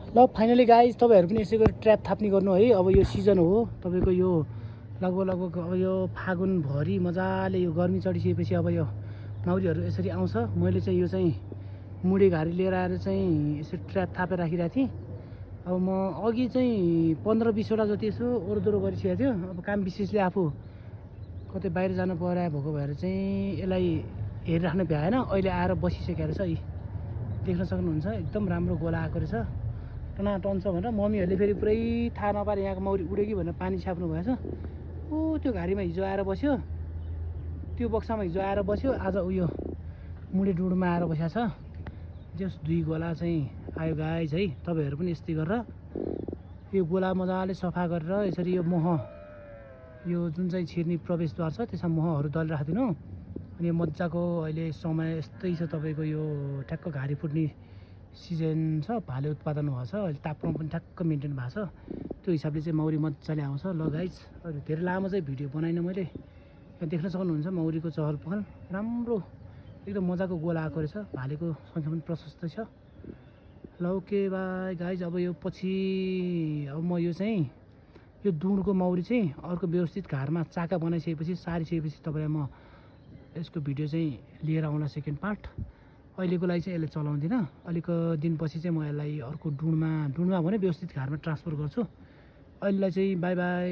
ल finally guys तपाईँहरू पनि यसै गरी ट्र्याप थाप्ने गर्नु है। अब यो सिजन हो तपाईँको, यो लगभग अब यो फागुनभरि मजाले यो गर्मी चढिसकेपछि अब यो माउरीहरू यसरी आउँछ। मैले चाहिँ यो चाहिँ मुढे घारी लिएर आएर चाहिँ यसरी ट्र्याप थापेर राखिरहेको थिएँ। अब म अघि चाहिँ 15-20वटा जति यसो ओहोरदोहोरो गरिसकेको थियो। अब काम विशेषले आफू कतै बाहिर जानु पराए भएको भएर चाहिँ यसलाई हेरिराख्न भ्याएन। अहिले आएर बसिसकेको रहेछ। यी देख्न सक्नुहुन्छ एकदम राम्रो गोला आएको रहेछ। टनाटन छ भनेर मम्मीहरूले फेरि पुरै थाहा नपाएर यहाँको मौरी उड्यो कि भनेर पानी छ्याप्नु भएछ। ऊ त्यो घारीमा हिजो आएर बस्यो, त्यो बक्सामा हिजो आएर बस्यो, आज उयो मुढे डुडुमा आएर बसेको छ। जस 2 गोला चाहिँ आयो गाइज है। तपाईँहरू पनि यस्तै गरेर यो गोला मजाले सफा गरेर यसरी यो मह, यो जुन चाहिँ छिर्ने प्रवेशद्वार छ त्यसमा महहरू दलेर राखिदिनु। अनि मजाको अहिले समय यस्तै छ तपाईँको, यो ठ्याक्क घारी फुट्ने सिजन छ, भाले उत्पादन भएको छ, अहिले तापक्रम पनि ठ्याक्क मेन्टेन भएको छ। त्यो हिसाबले चाहिँ मौरी मजाले आउँछ। ल गाइज अहिले धेरै लामो चाहिँ भिडियो बनाइनँ मैले। यहाँ देख्न सक्नुहुन्छ मौरीको चहल पहल राम्रो, एकदम मजाको गोला आएको रहेछ। भालेको सङ्ख्या पनि प्रशस्त छ। ल ओके बाई गाइज। अब यो पछि अब म यो चाहिँ यो दुँडको मौरी चाहिँ अर्को व्यवस्थित घरमा चाका बनाइसकेपछि सारिसकेपछि तपाईँलाई म यसको भिडियो चाहिँ लिएर आउला सेकेन्ड पार्ट। अहिलेको लागि चाहिँ यसलाई चलाउँदिनँ। अलिक दिनपछि चाहिँ म यसलाई अर्को डुँडमा भने व्यवस्थित घरमा ट्रान्सफर गर्छु। अहिलेलाई चाहिँ बाई बाई।